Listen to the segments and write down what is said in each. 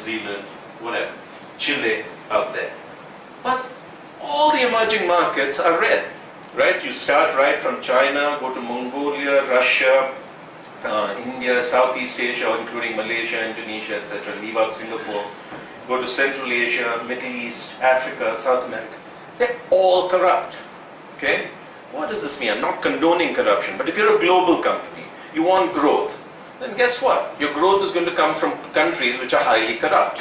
Zealand, whatever, Chile out there. But all the emerging markets are red, right? You start right from China, go to Mongolia, Russia, India, Southeast Asia, including Malaysia, Indonesia, etc. Leave out Singapore. Go to Central Asia, Middle East, Africa, South America. They're all corrupt. Okay? What does this mean? I'm not condoning corruption, but if you're a global company, you want growth, then guess what? Your growth is going to come from countries which are highly corrupt.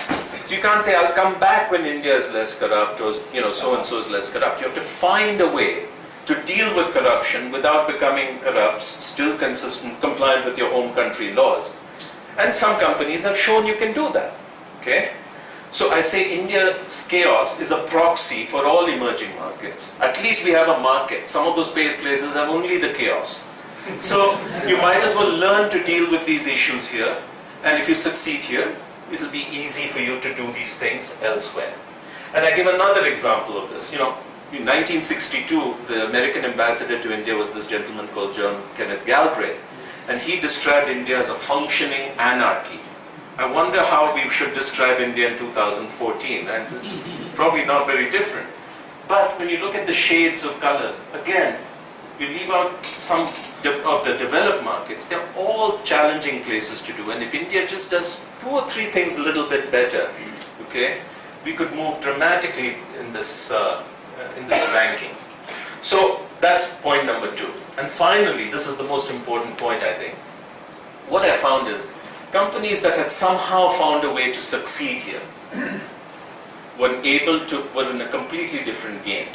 So you can't say, I'll come back when India is less corrupt, or so-and-so is less corrupt. You have to find a way to deal with corruption without becoming corrupt, still consistent, compliant with your home country laws. And some companies have shown you can do that. Okay? So I say India's chaos is a proxy for all emerging markets. At least we have a market. Some of those places have only the chaos. So you might as well learn to deal with these issues here. And if you succeed here, it'll be easy for you to do these things elsewhere. And I give another example of this. In 1962, the American ambassador to India was this gentleman called John Kenneth Galbraith. And he described India as a functioning anarchy. I wonder how we should describe India in 2014, and probably not very different. But when you look at the shades of colors, again, you leave out some of the developed markets, they're all challenging places to do. And if India just does 2 or 3 things a little bit better, okay, we could move dramatically in this ranking. So that's point number 2. And finally, this is the most important point, I think. What I found is, companies that had somehow found a way to succeed here were in a completely different game.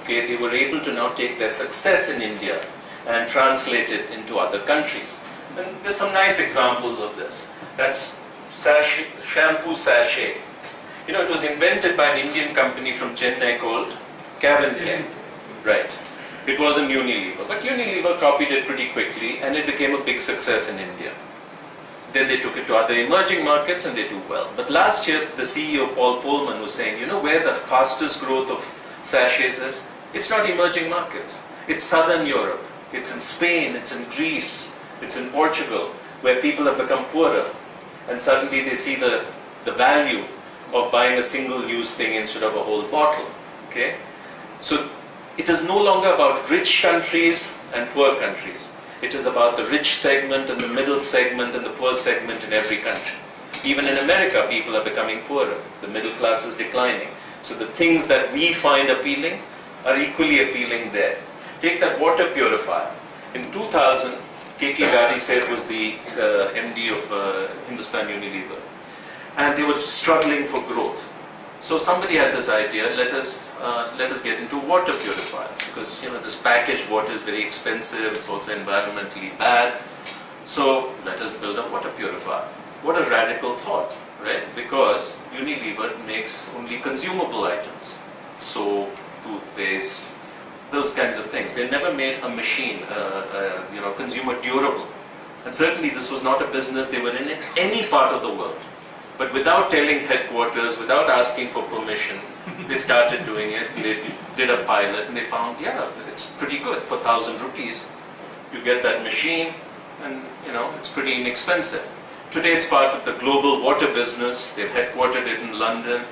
Okay, they were able to now take their success in India and translate it into other countries. And there's some nice examples of this. That's shampoo sachet. It was invented by an Indian company from Chennai called Cavencare. Right. It wasn't Unilever, but Unilever copied it pretty quickly and it became a big success in India. Then they took it to other emerging markets and they do well. But last year, the CEO, Paul Polman, was saying, where the fastest growth of sachets is? It's not emerging markets. It's Southern Europe. It's in Spain, it's in Greece, it's in Portugal, where people have become poorer. And suddenly they see the value of buying a single-use thing instead of a whole bottle. Okay? So it is no longer about rich countries and poor countries. It is about the rich segment and the middle segment and the poor segment in every country. Even in America, people are becoming poorer. The middle class is declining. So the things that we find appealing are equally appealing there. Take that water purifier. In 2000, K.K. Gadi was the MD of Hindustan Unilever. And they were struggling for growth. So somebody had this idea, let us get into water purifiers, because this packaged water is very expensive, it's also environmentally bad. So let us build a water purifier. What a radical thought, right? Because Unilever makes only consumable items, soap, toothpaste, those kinds of things. They never made a machine, consumer durable. And certainly this was not a business they were in any part of the world. But without telling headquarters, without asking for permission, they started doing it. They did a pilot and they found, it's pretty good. For 1,000 rupees, you get that machine and, it's pretty inexpensive. Today it's part of the global water business. They've headquartered it in London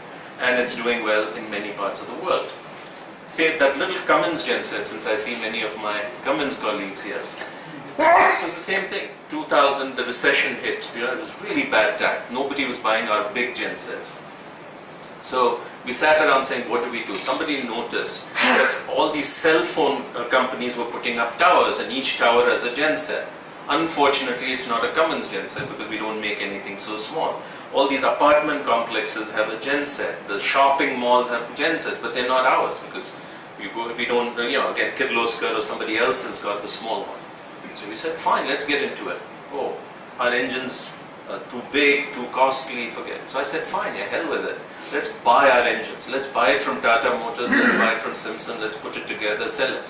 and it's doing well in many parts of the world. Say that little Cummins genset, since I see many of my Cummins colleagues here, it was the same thing. 2000, the recession hit. It was really bad time. Nobody was buying our big gensets. So we sat around saying, what do we do? Somebody noticed that all these cell phone companies were putting up towers, and each tower has a genset. Unfortunately, it's not a Cummins genset because we don't make anything so small. All these apartment complexes have a genset. The shopping malls have gensets, but they're not ours because we don't, again, Kirloskar or somebody else has got the small one. So we said, fine, let's get into it. Oh, our engines are too big, too costly, forget it. So I said, fine, hell with it. Let's buy our engines. Let's buy it from Tata Motors, let's buy it from Simpson, let's put it together, sell it.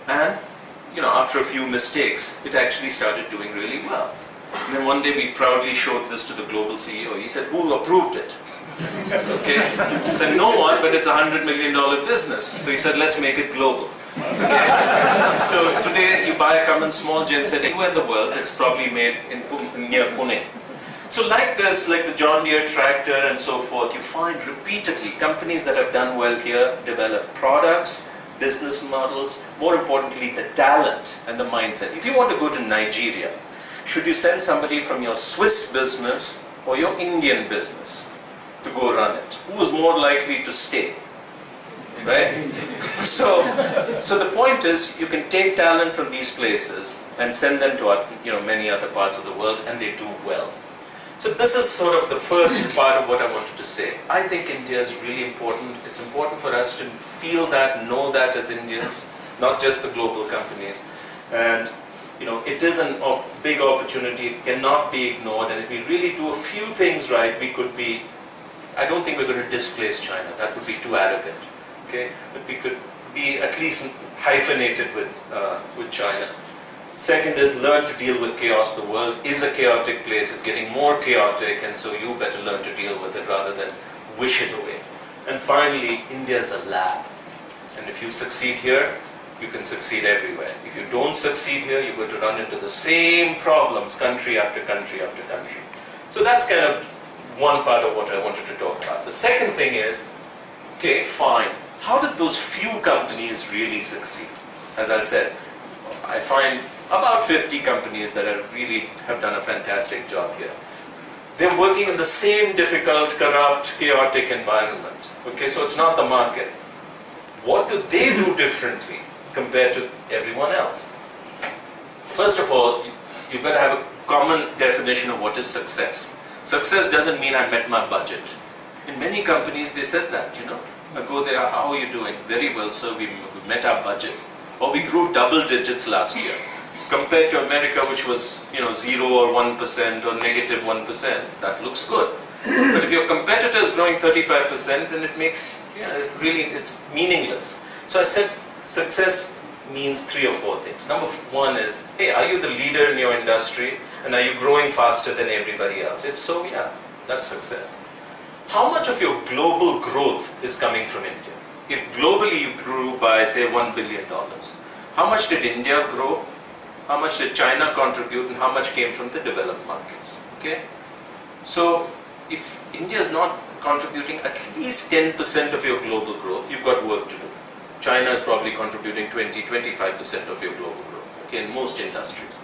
And, after a few mistakes, it actually started doing really well. And then one day we proudly showed this to the global CEO. He said, who approved it? Okay? He said, no one, but it's a $100 million business. So he said, let's make it global. Okay? So today you buy a Cummins small genset anywhere in the world, it's probably made near Pune. So like this, like the John Deere tractor and so forth, you find repeatedly companies that have done well here develop products, business models, more importantly the talent and the mindset. If you want to go to Nigeria, should you send somebody from your Swiss business or your Indian business to go run it? Who is more likely to stay? Right? So the point is, you can take talent from these places and send them to many other parts of the world, and they do well. So this is sort of the first part of what I wanted to say. I think India is really important. It's important for us to feel that, know that as Indians, not just the global companies. And it is a big opportunity. It cannot be ignored. And if we really do a few things right, we could be. I don't think we're going to displace China. That would be too arrogant. Okay, but we could be at least hyphenated with China. Second is learn to deal with chaos. The world is a chaotic place. It's getting more chaotic, and so you better learn to deal with it rather than wish it away. And finally, India is a lab. And if you succeed here, you can succeed everywhere. If you don't succeed here, you're going to run into the same problems country after country after country. So that's kind of one part of what I wanted to talk about. The second thing is, okay, fine. How did those few companies really succeed? As I said, I find about 50 companies that have done a fantastic job here. They're working in the same difficult, corrupt, chaotic environment. Okay, so it's not the market. What do they do differently compared to everyone else? First of all, you've got to have a common definition of what is success. Success doesn't mean I met my budget. In many companies, they said that, I go there, how are you doing? Very well, sir, we met our budget. Or we grew double digits last year. Compared to America, which was 0 or 1% or negative 1%, that looks good. But if your competitor is growing 35%, then it makes, it's meaningless. So I said success means 3 or 4 things. Number 1 is, hey, are you the leader in your industry? And are you growing faster than everybody else? If so, yeah, that's success. How much of your global growth is coming from India? If globally you grew by, say, $1 billion, how much did India grow? How much did China contribute? And how much came from the developed markets? Okay? So, if India is not contributing at least 10% of your global growth, you've got work to do. China is probably contributing 20-25% of your global growth, okay, in most industries.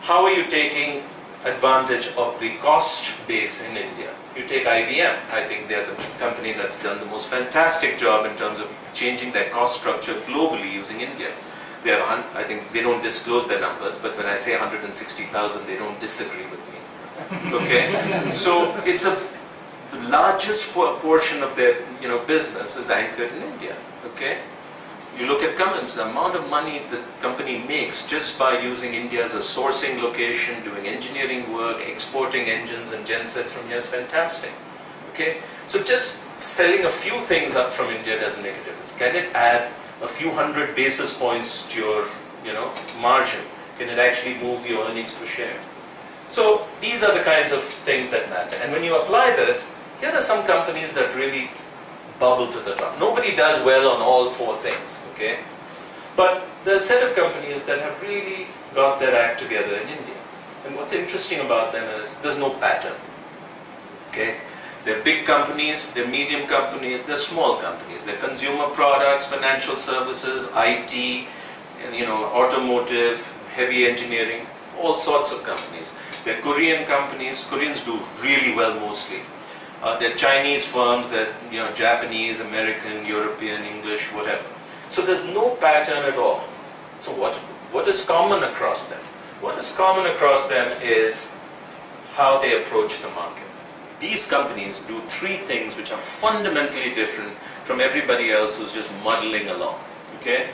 How are you taking advantage of the cost base in India? You take IBM. I think they're the company that's done the most fantastic job in terms of changing their cost structure globally using India. They have, I think they don't disclose their numbers, but when I say 160,000, they don't disagree with me. Okay, so it's the largest portion of their business is anchored in India. Okay, you look at Cummins, the amount of money the company makes just by using India as a sourcing location, doing engineering work, exporting engines and gensets from here is fantastic. Okay, so just selling a few things up from India doesn't make a difference. Can it add a few hundred basis points to your margin? Can it actually move your earnings per share? So these are the kinds of things that matter. And when you apply this, here are some companies that really bubble to the top. Nobody does well on all 4 things, okay? But there are a set of companies that have really got their act together in India. And what's interesting about them is there's no pattern, okay? They're big companies, they're medium companies, they're small companies. They're consumer products, financial services, IT, and automotive, heavy engineering, all sorts of companies. They're Korean companies. Koreans do really well mostly. They're Chinese firms, they're Japanese, American, European, English, whatever. So there's no pattern at all. So what is common across them? What is common across them is how they approach the market. These companies do 3 things which are fundamentally different from everybody else who's just muddling along. Okay?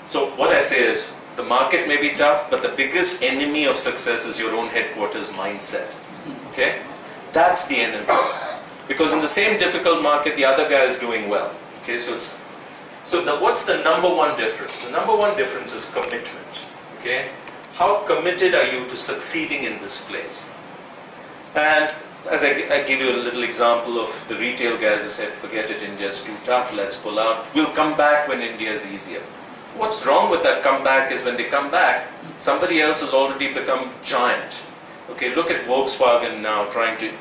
So what I say is, the market may be tough, but the biggest enemy of success is your own headquarters mindset. Okay? That's the enemy. Because in the same difficult market, the other guy is doing well. Okay, what's the number 1 difference? The number 1 difference is commitment. Okay, how committed are you to succeeding in this place? And as I give you a little example of the retail guys who said, forget it, India's too tough, let's pull out. We'll come back when India is easier. What's wrong with that comeback is when they come back, somebody else has already become giant. Okay, look at Volkswagen now trying to,